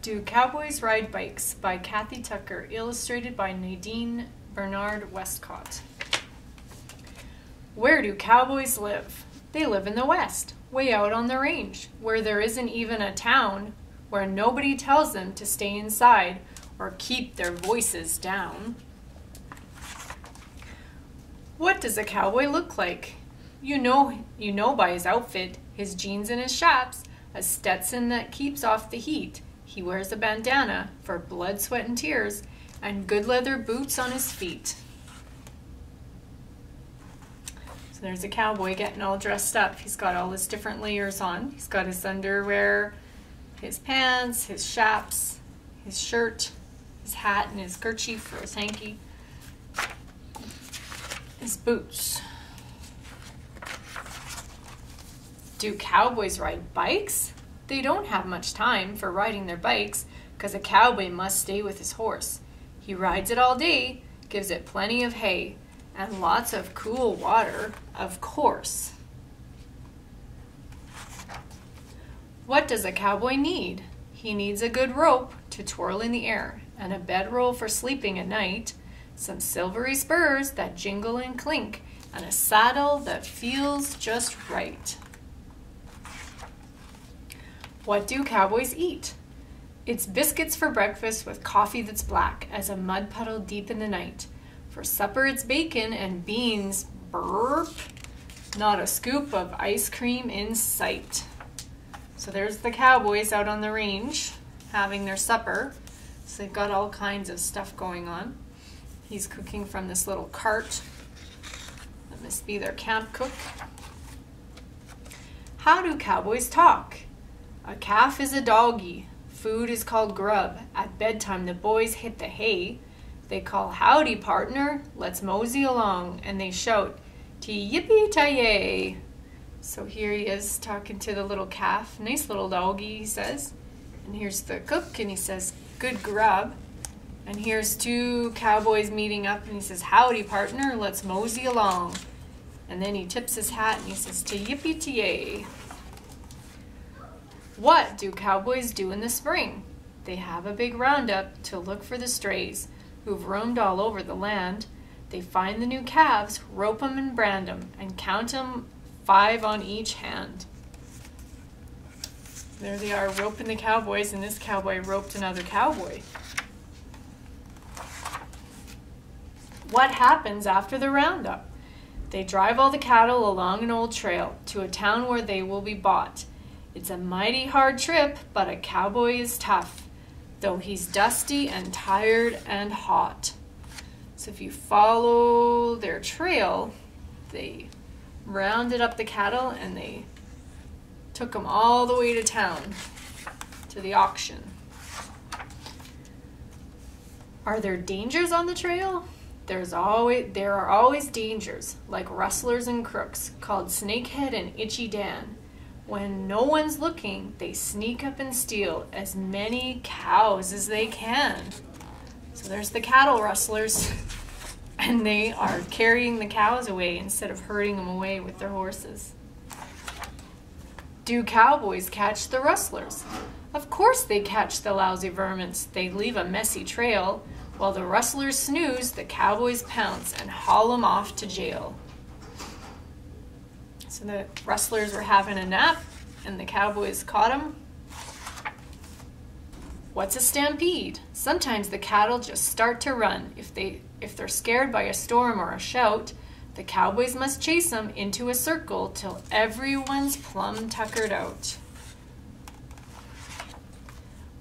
Do Cowboys Ride Bikes by Kathy Tucker, illustrated by Nadine Bernard Westcott. Where do cowboys live? They live in the West, way out on the range, where there isn't even a town, where nobody tells them to stay inside or keep their voices down. What does a cowboy look like? You know by his outfit, his jeans and his chaps, a Stetson that keeps off the heat. He wears a bandana for blood, sweat, and tears, and good leather boots on his feet. So there's a cowboy getting all dressed up. He's got all his different layers on. He's got his underwear, his pants, his chaps, his shirt, his hat, and his kerchief or his hanky, his boots. Do cowboys ride bikes? They don't have much time for riding their bikes because a cowboy must stay with his horse. He rides it all day, gives it plenty of hay, and lots of cool water, of course. What does a cowboy need? He needs a good rope to twirl in the air, and a bedroll for sleeping at night, some silvery spurs that jingle and clink, and a saddle that feels just right. What do cowboys eat? It's biscuits for breakfast with coffee that's black as a mud puddle deep in the night. For supper it's bacon and beans, burp, not a scoop of ice cream in sight. So there's the cowboys out on the range having their supper. So they've got all kinds of stuff going on. He's cooking from this little cart. That must be their camp cook. How do cowboys talk? A calf is a doggy. Food is called grub. At bedtime the boys hit the hay. They call, howdy partner, let's mosey along. And they shout, ti-yippee-ti-yay. So here he is talking to the little calf. Nice little doggy, he says. And here's the cook, and he says, good grub. And here's two cowboys meeting up, and he says, howdy partner, let's mosey along. And then he tips his hat, and he says, ti-yippee-ti-yay. What do cowboys do in the spring? They have a big roundup to look for the strays who've roamed all over the land. They find the new calves, rope 'em and brand 'em, and count 'em 5 on each hand. There they are roping the cowboys, and this cowboy roped another cowboy. What happens after the roundup? They drive all the cattle along an old trail to a town where they will be bought. It's a mighty hard trip, but a cowboy is tough, though he's dusty and tired and hot. So if you follow their trail, they rounded up the cattle and they took them all the way to town, to the auction. Are there dangers on the trail? There are always dangers, like rustlers and crooks, called Snakehead and Itchy Dan. When no one's looking, they sneak up and steal as many cows as they can. So there's the cattle rustlers, and they are carrying the cows away instead of herding them away with their horses. Do cowboys catch the rustlers? Of course they catch the lousy vermins. They leave a messy trail. While the rustlers snooze, the cowboys pounce and haul them off to jail. So the rustlers were having a nap, and the cowboys caught them. What's a stampede? Sometimes the cattle just start to run. If they're scared by a storm or a shout, the cowboys must chase them into a circle till everyone's plumb tuckered out.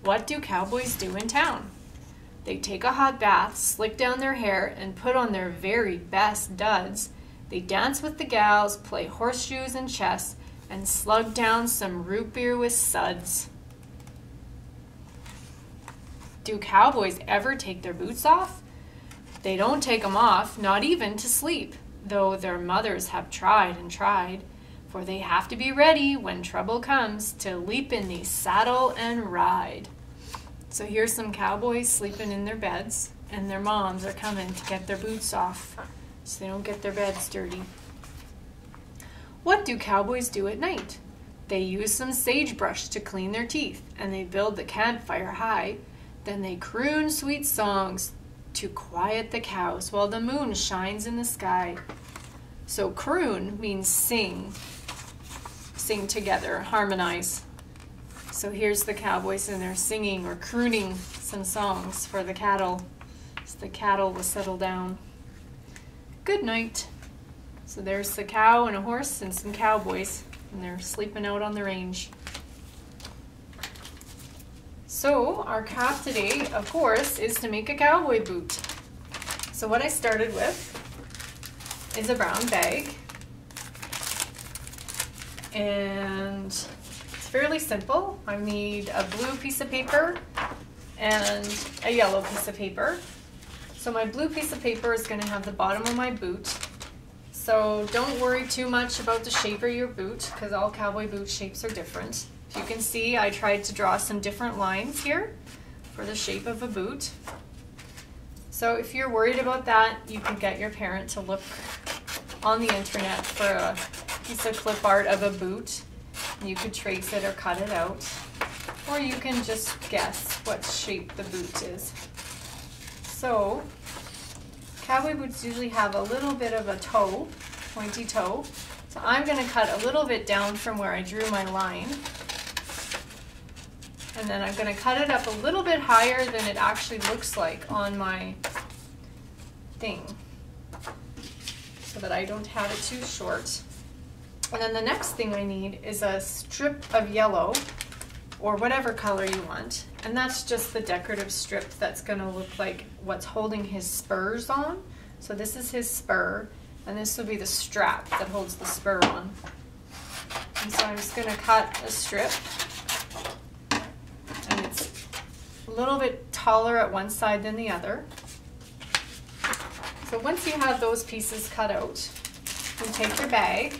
What do cowboys do in town? They take a hot bath, slick down their hair, and put on their very best duds. They dance with the gals, play horseshoes and chess, and slug down some root beer with suds. Do cowboys ever take their boots off? They don't take them off, not even to sleep, though their mothers have tried and tried, for they have to be ready when trouble comes to leap in the saddle and ride. So here's some cowboys sleeping in their beds, and their moms are coming to get their boots off so they don't get their beds dirty. What do cowboys do at night? They use some sagebrush to clean their teeth, and they build the campfire high. Then they croon sweet songs to quiet the cows while the moon shines in the sky. So croon means sing. Sing together, harmonize. So here's the cowboys, and they're singing or crooning some songs for the cattle, so the cattle will settle down. Good night. So there's the cow and a horse and some cowboys, and they're sleeping out on the range. So our craft today, of course, is to make a cowboy boot. So what I started with is a brown bag, and it's fairly simple. I need a blue piece of paper and a yellow piece of paper. So my blue piece of paper is going to have the bottom of my boot. So don't worry too much about the shape of your boot, because all cowboy boot shapes are different. If you can see, I tried to draw some different lines here for the shape of a boot. So if you're worried about that, you can get your parent to look on the internet for a piece of clip art of a boot. You could trace it or cut it out, or you can just guess what shape the boot is. So cowboy boots usually have a little bit of a toe, pointy toe. So I'm going to cut a little bit down from where I drew my line. And then I'm going to cut it up a little bit higher than it actually looks like on my thing, so that I don't have it too short. And then the next thing I need is a strip of yellow, or whatever color you want. And that's just the decorative strip that's going to look like what's holding his spurs on. So this is his spur, and this will be the strap that holds the spur on. And so I'm just going to cut a strip. And it's a little bit taller at one side than the other. So once you have those pieces cut out, you take your bag.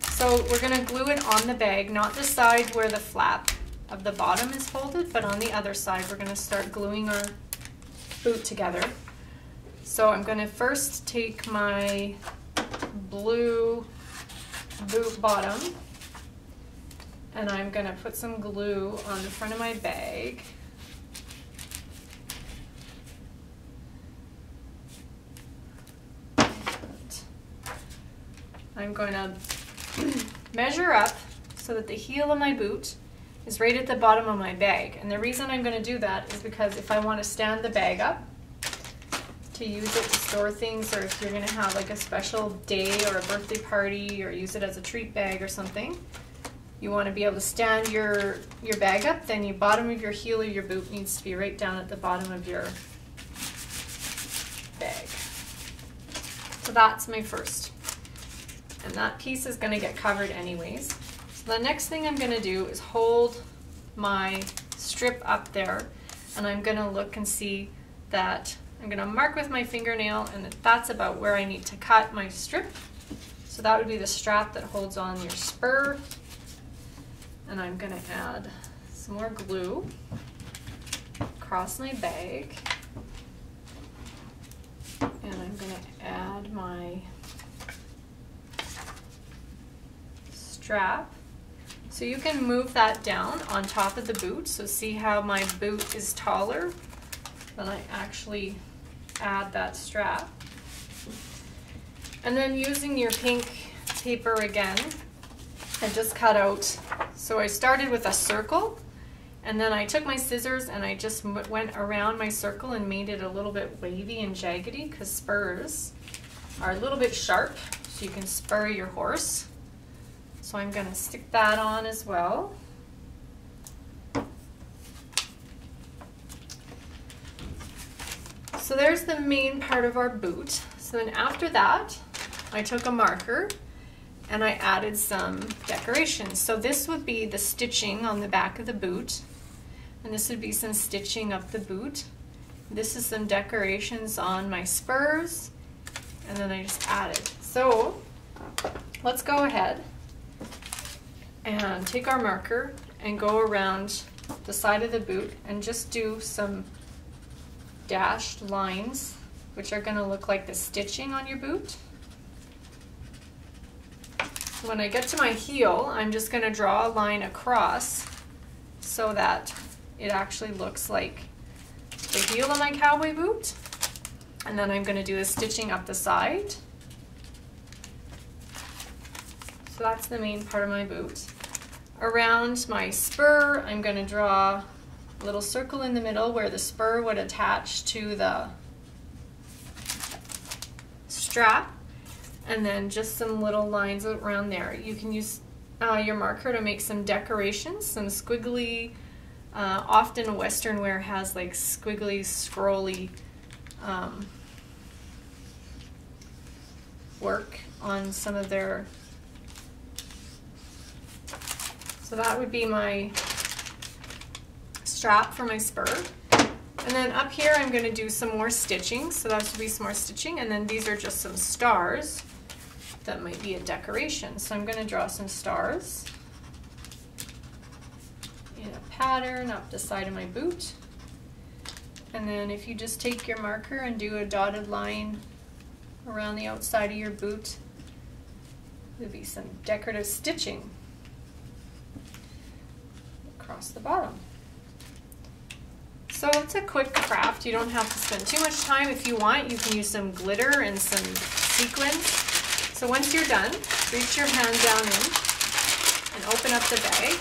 So we're going to glue it on the bag, not the side where the flap of the bottom is folded, but on the other side we're going to start gluing our boot together. So I'm going to first take my blue boot bottom, and I'm going to put some glue on the front of my bag. I'm going to measure up so that the heel of my boot is right at the bottom of my bag. And the reason I'm going to do that is because if I want to stand the bag up to use it to store things, or if you're going to have like a special day or a birthday party, or use it as a treat bag or something, you want to be able to stand your bag up, then the bottom of your heel of your boot needs to be right down at the bottom of your bag. So that's my first. And that piece is going to get covered anyways. So the next thing I'm going to do is hold my strip up there, and I'm going to look and see that I'm going to mark with my fingernail, and that's about where I need to cut my strip. So that would be the strap that holds on your spur. And I'm going to add some more glue across my bag. And I'm going to add my strap. So you can move that down on top of the boot. So see how my boot is taller? Then I actually add that strap. And then using your pink paper again, I just cut out. So I started with a circle, and then I took my scissors and I just went around my circle and made it a little bit wavy and jaggedy, because spurs are a little bit sharp, so you can spur your horse. So I'm going to stick that on as well. So there's the main part of our boot. So then after that, I took a marker and I added some decorations. So this would be the stitching on the back of the boot, and this would be some stitching up the boot. This is some decorations on my spurs, and then I just added. So let's go ahead and take our marker and go around the side of the boot and just do some dashed lines, which are going to look like the stitching on your boot. when I get to my heel, I'm just going to draw a line across so that it actually looks like the heel of my cowboy boot. And then I'm going to do the stitching up the side. So that's the main part of my boot. Around my spur, I'm going to draw a little circle in the middle where the spur would attach to the strap, and then just some little lines around there. You can use your marker to make some decorations, some squiggly, often Western wear has like squiggly, scrolly work on some of their, so that would be my strap for my spur. And then up here I'm going to do some more stitching, so that should be some more stitching, and then these are just some stars that might be a decoration. So I'm going to draw some stars in a pattern up the side of my boot. And then if you just take your marker and do a dotted line around the outside of your boot, there'll be some decorative stitching across the bottom. So it's a quick craft. You don't have to spend too much time. If you want, you can use some glitter and some sequins. So once you're done, reach your hand down in and open up the bag.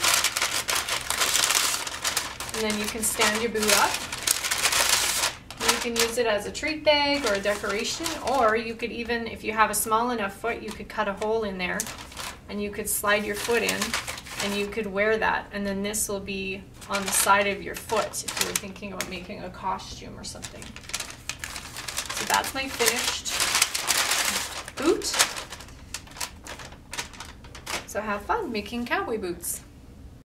And then you can stand your boot up. You can use it as a treat bag or a decoration, or you could even, if you have a small enough foot, you could cut a hole in there and you could slide your foot in and you could wear that, and then this will be on the side of your foot if you were thinking about making a costume or something. So that's my finished boot. So have fun making cowboy boots.